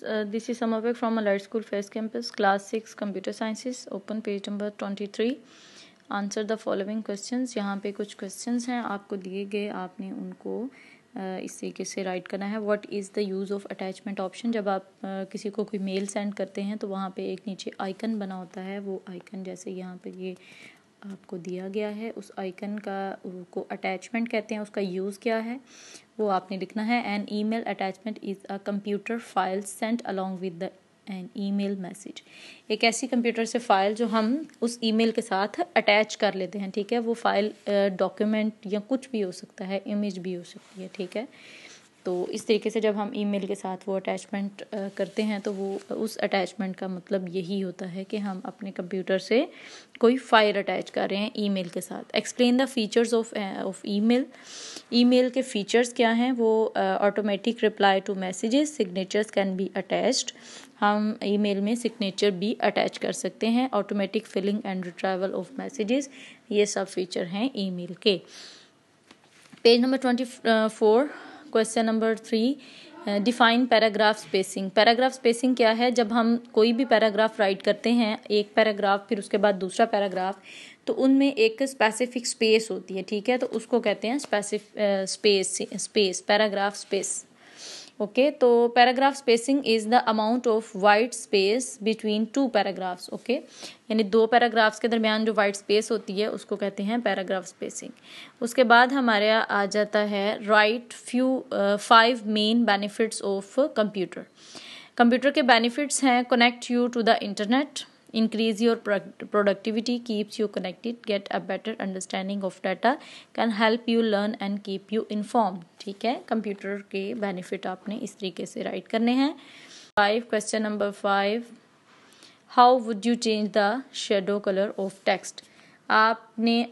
this is Samavik from Allied School Fairs Campus, Class 6 Computer Sciences. Open page number 23. Answer the following questions. यहाँ पे कुछ questions हैं आपको दिए गए, आपने उनको इस तरीके से राइट करना है. What is the use of attachment option. जब आप किसी को कोई मेल सेंड करते हैं तो वहाँ पे एक नीचे आइकन बना होता है. वो आइकन जैसे यहाँ पे ये आपको दिया गया है, उस आइकन का को अटैचमेंट कहते हैं. उसका यूज़ क्या है वो आपने लिखना है. An email attachment is a computer file sent along with the an email message. एक ऐसी कंप्यूटर से फ़ाइल जो हम उस ईमेल के साथ अटैच कर लेते हैं. ठीक है, वो फ़ाइल डॉक्यूमेंट या कुछ भी हो सकता है, इमेज भी हो सकती है. ठीक है, तो इस तरीके से जब हम ईमेल के साथ वो अटैचमेंट करते हैं तो वो उस अटैचमेंट का मतलब यही होता है कि हम अपने कंप्यूटर से कोई फाइल अटैच कर रहे हैं ईमेल के साथ. Explain the features of email. Email के फीचर्स क्या हैं. वो automatic reply to messages, signatures can be attached. हम ईमेल में सिग्नेचर भी अटैच कर सकते हैं. Automatic filling and retrieval of messages, ये सब फीचर हैं ईमेल के. Page number 24. Question number 3. Define paragraph spacing. Paragraph spacing क्या है. जब हम कोई भी पैराग्राफ राइट करते हैं, एक पैराग्राफ फिर उसके बाद दूसरा पैराग्राफ, तो उनमें एक स्पेसिफिक स्पेस होती है. ठीक है, तो उसको कहते हैं स्पेस पैराग्राफ स्पेस. ओके, तो paragraph spacing is the amount of white space between two paragraphs. Okay, यानी दो पैराग्राफ्स के दरमियान जो वाइट स्पेस होती है उसको कहते हैं पैराग्राफ स्पेसिंग. उसके बाद हमारे आ जाता है right 5 main benefits of computer. Computer के बेनिफिट्स हैं. Connect you to the internet, increase your productivity, keeps you connected, get a better understanding of data, can help you learn and keep you informed. ठीक है, computer के benefit आपने इस तरीके से right करने हैं. 5. Question number 5. How would you change the shadow colour of text. आपने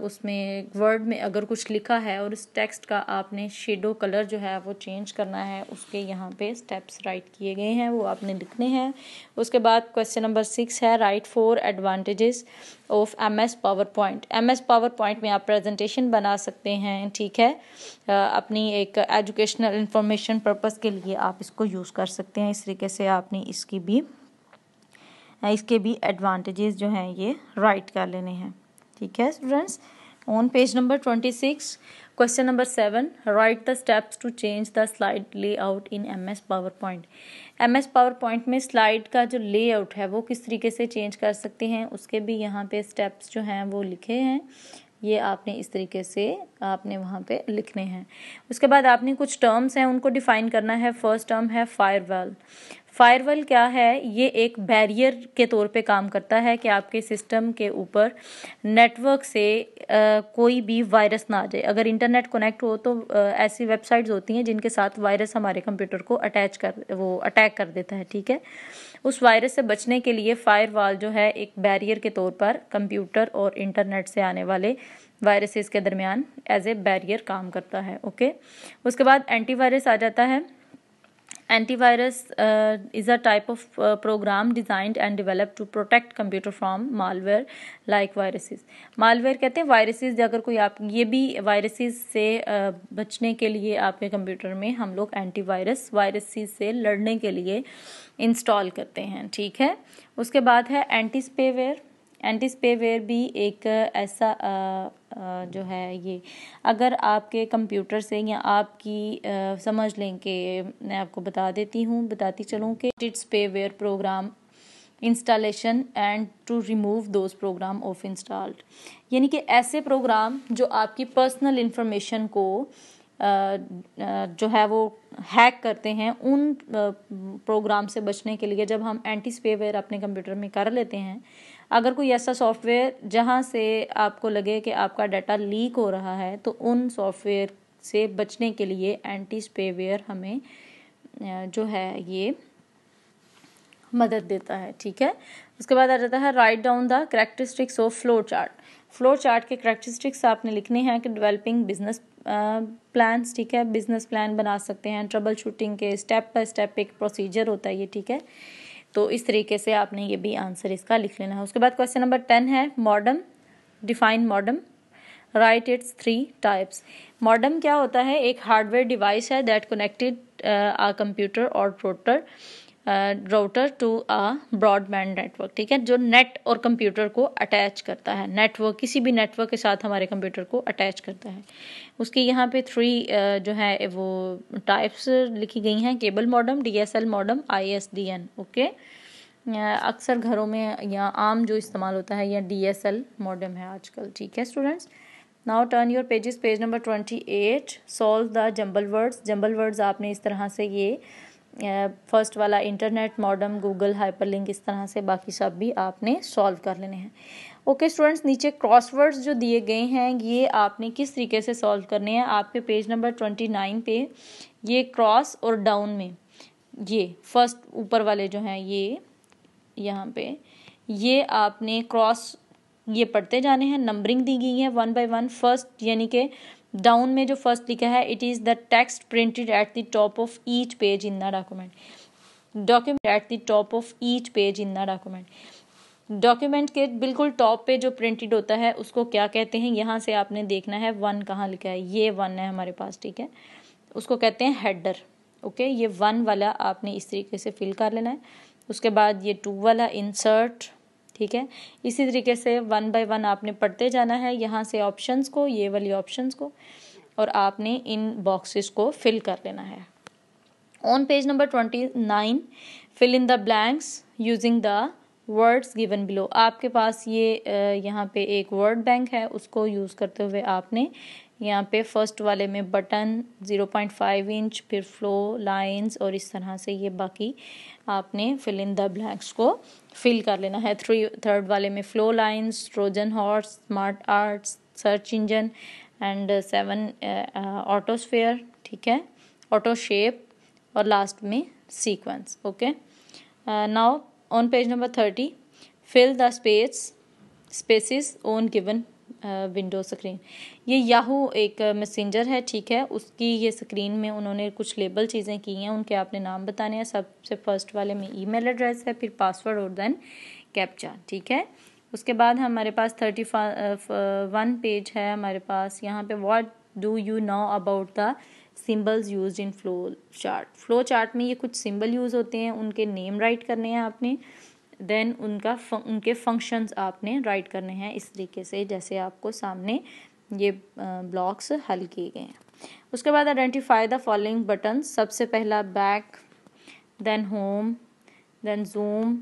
उसमें वर्ड में अगर कुछ लिखा है और उस टेक्स्ट का आपने शेडो कलर जो है वो चेंज करना है, उसके यहाँ पे स्टेप्स राइट किए गए हैं, वो आपने लिखने हैं. उसके बाद क्वेश्चन नंबर 6 है right 4 advantages of MS PowerPoint. MS PowerPoint में आप प्रेजेंटेशन बना सकते हैं. ठीक है, अपनी एक एजुकेशनल इंफॉर्मेशन पर्पस के लिए आप इसको यूज़ कर सकते हैं. इस तरीके से आपने इसके भी एडवांटेजेस जो हैं ये राइट कर लेने हैं. ठीक है students. On page number 26. Question number 7. Write the steps to change the slide layout in MS PowerPoint. MS PowerPoint में स्लाइड का जो लेआउट है वो किस तरीके से चेंज कर सकते हैं, उसके भी यहाँ पे स्टेप्स जो हैं वो लिखे हैं. ये आपने इस तरीके से आपने वहाँ पे लिखने हैं. उसके बाद आपने कुछ टर्म्स हैं उनको डिफाइन करना है. फर्स्ट टर्म है फायरवॉल. फायरवॉल क्या है. ये एक बैरियर के तौर पे काम करता है कि आपके सिस्टम के ऊपर नेटवर्क से कोई भी वायरस ना आ जाए. अगर इंटरनेट कनेक्ट हो तो ऐसी वेबसाइट्स होती हैं जिनके साथ वायरस हमारे कंप्यूटर को अटैक कर देता है. ठीक है, उस वायरस से बचने के लिए फायरवॉल जो है एक बैरियर के तौर पर कंप्यूटर और इंटरनेट से आने वाले वायरसेस के दरमियान एज ए बैरियर काम करता है. ओके, उसके बाद एंटीवायरस आ जाता है. Antivirus is a type of program designed and developed to protect computer from malware like viruses. Malware कहते हैं viruses. अगर कोई आप ये भी viruses से बचने के लिए आपके कंप्यूटर में हम लोग एंटीवायरस viruses से लड़ने के लिए इंस्टॉल करते हैं. ठीक है, उसके बाद है एंटी स्पेवेयर. एंटी स्पेवेयर भी एक ऐसा जो है ये अगर आपके कंप्यूटर से या आपकी समझ लें कि मैं आपको बताती चलूँ कि it's spyware program installation and to remove those program of installed. यानी कि ऐसे प्रोग्राम जो आपकी पर्सनल इंफॉर्मेशन को जो है वो हैक करते हैं, उन प्रोग्राम से बचने के लिए जब हम एंटी स्पेवेयर अपने कंप्यूटर में कर लेते हैं, अगर कोई ऐसा सॉफ्टवेयर जहां से आपको लगे कि आपका डाटा लीक हो रहा है, तो उन सॉफ्टवेयर से बचने के लिए एंटी स्पेवेयर हमें जो है ये मदद देता है. ठीक है, उसके बाद आ जाता है write down the characteristics of flow chart. Flow chart के कैरेक्टरिस्टिक्स आपने लिखने हैं कि डेवलपिंग बिजनेस प्लान्स. ठीक है, बिजनेस प्लान बना सकते हैं. ट्रबल शूटिंग के स्टेप बाय स्टेप एक प्रोसीजर होता है ये. ठीक है, तो इस तरीके से आपने ये भी आंसर इसका लिख लेना है. उसके बाद क्वेश्चन नंबर 10 है modem. Define modem. Write its 3 types. Modem क्या होता है. एक हार्डवेयर डिवाइस है दैट कनेक्टेड अ कंप्यूटर और rotor router to a broadband network, ठीक है, जो नेट और कंप्यूटर को अटैच करता है, नेटवर्क किसी भी नेटवर्क के साथ हमारे कंप्यूटर को अटैच करता है। उसकी यहाँ पे 3 जो है वो टाइप्स लिखी गई हैं, cable modem, DSL modem, ISDN। Okay, अक्सर घरों में या आम जो इस्तेमाल होता है या DSL मॉडेम है आजकल, ठीक है students. Now turn your pages, page number 28, solve the jumble words. Jumble words आपने इस तरह से ये फर्स्ट वाला इंटरनेट मॉडेम, गूगल हाइपरलिंक, इस तरह से बाकी सब भी आपने सॉल्व कर लेने हैं। ओके स्टूडेंट्स, नीचे क्रॉसवर्ड्स जो दिए गए हैं ये आपने किस तरीके से सॉल्व करने हैं। आपके पेज नंबर 29 पे ये क्रॉस और डाउन में ये फर्स्ट ऊपर वाले जो हैं ये यहाँ पे ये आपने क्रॉस ये पढ़ते जाने हैं, नंबरिंग दी गई है 1 by 1। फर्स्ट यानी कि डाउन में जो फर्स्ट लिखा है, it is the text printed at the top of each page in the document at the top of each page in the document के बिल्कुल टॉप पे जो प्रिंटेड होता है उसको क्या कहते हैं, यहाँ से आपने देखना है 1 कहाँ लिखा है, ये 1 है हमारे पास, ठीक है, उसको कहते हैं हेडर। ओके, ये 1 वाला आपने इस तरीके से फिल कर लेना है। उसके बाद ये 2 वाला इंसर्ट, ठीक है, इसी तरीके से 1 by 1 आपने पढ़ते जाना है यहाँ से ऑप्शंस को, ये वाली ऑप्शंस को, और आपने इन बॉक्सेस को फिल कर लेना है। On page number 29 fill in the blanks using the words given below. आपके पास ये यहाँ पे एक वर्ड बैंक है, उसको यूज़ करते हुए आपने यहाँ पे फर्स्ट वाले में बटन 0.5 इंच, फिर फ्लो लाइंस और इस तरह से ये बाकी आपने फिल इन द ब्लैंक्स को फिल कर लेना है। थर्ड वाले में flow lines, Trojan horse, smart arts, search engine and 7 autosphere, ठीक है, ऑटो शेप, और लास्ट में sequence. Okay, now on page number 30 fill the spaces on given window screen. ये याहू एक मैसेंजर है, ठीक है, उसकी ये स्क्रीन में उन्होंने कुछ लेबल चीज़ें की हैं, उनके आपने नाम बताने हैं। सबसे फर्स्ट वाले में ईमेल एड्रेस है, फिर पासवर्ड और देन कैप्चा, ठीक है। उसके बाद हमारे पास 31 पेज है हमारे पास। यहाँ पे what do you know about the symbols used in flow chart. Flow chart में ये कुछ सिंबल यूज़ होते हैं, उनके नेम राइट करने हैं आपने, देन उनके फंक्शंस आपने राइट करने हैं इस तरीके से जैसे आपको सामने ये ब्लॉक्स हल किए गए हैं। उसके बाद आइडेंटिफाई द फॉलोइंग बटन। सबसे पहला back, then home, then zoom,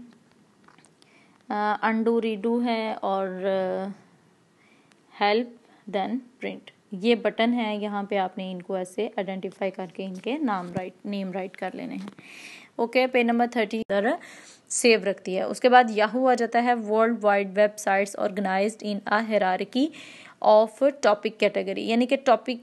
undo redo है, और हेल्प, देन प्रिंट। ये बटन है, यहाँ पे आपने इनको ऐसे आइडेंटिफाई करके इनके नेम राइट कर लेने हैं। ओके, पेज नंबर 30 इधर सेव रखती है। उसके बाद याहू आ जाता है, world wide websites organised in a hierarchy of topic category, यानी कि टॉपिक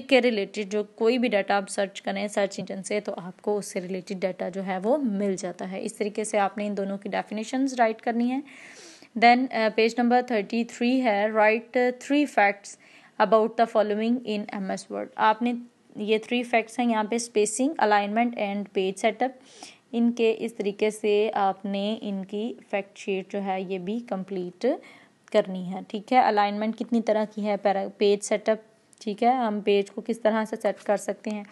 के रिलेटेड जो कोई भी डाटा आप सर्च करें सर्च इंजन से तो आपको उससे रिलेटेड डाटा जो है वो मिल जाता है। इस तरीके से आपने इन दोनों की डेफिनेशंस राइट करनी है। देन पेज नंबर 33 है, right 3 facts about the following in MS word. आपने ये 3 फैक्ट्स हैं यहाँ पे, spacing, alignment and page setup. इनके इस तरीके से आपने इनकी फैक्ट शीट जो है ये भी कंप्लीट करनी है, ठीक है। अलाइनमेंट कितनी तरह की है, पेज सेटअप, ठीक है, हम पेज को किस तरह से सेट कर सकते हैं,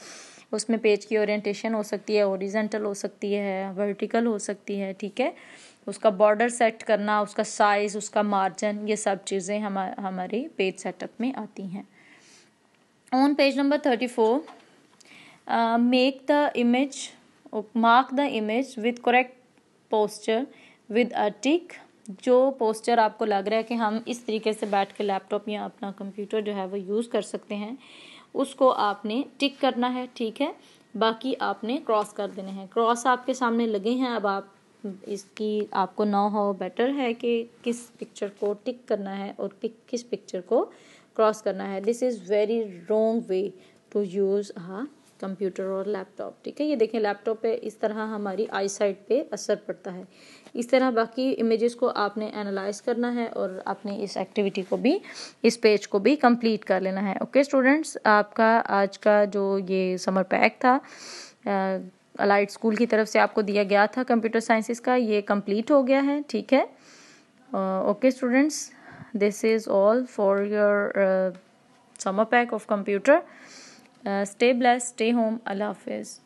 उसमें पेज की ओरिएंटेशन हो सकती है, हॉरिजॉन्टल हो सकती है, वर्टिकल हो सकती है, ठीक है, उसका बॉर्डर सेट करना, उसका साइज, उसका मार्जिन, ये सब चीज़ें हमारे पेज सेटअप में आती हैं। On page number 34 make the image, mark the image with correct posture with a tick. जो पोस्चर आपको लग रहा है कि हम इस तरीके से बैठ के लैपटॉप या अपना कंप्यूटर जो है वो यूज़ कर सकते हैं, उसको आपने टिक करना है, ठीक है। बाकी आपने क्रॉस कर देने हैं। क्रॉस आपके सामने लगे हैं, अब आप इसकी आपको नो हो बेटर है कि किस पिक्चर को टिक करना है और किस पिक्चर को क्रॉस करना है। This is very wrong way to use a computer और लैपटॉप, ठीक है। ये देखें, लैपटॉप पे इस तरह हमारी आई साइट पे असर पड़ता है। इस तरह बाकी इमेजेस को आपने एनालाइज करना है और आपने इस एक्टिविटी को भी, इस पेज को भी कंप्लीट कर लेना है। ओके स्टूडेंट्स, आपका आज का जो ये समर पैक था अलाइड स्कूल की तरफ से आपको दिया गया था कंप्यूटर साइंसेस का, ये कंप्लीट हो गया है, ठीक है। Okay students, this is all for your summer pack of computer. Stay blessed, stay home. Allah Hafiz.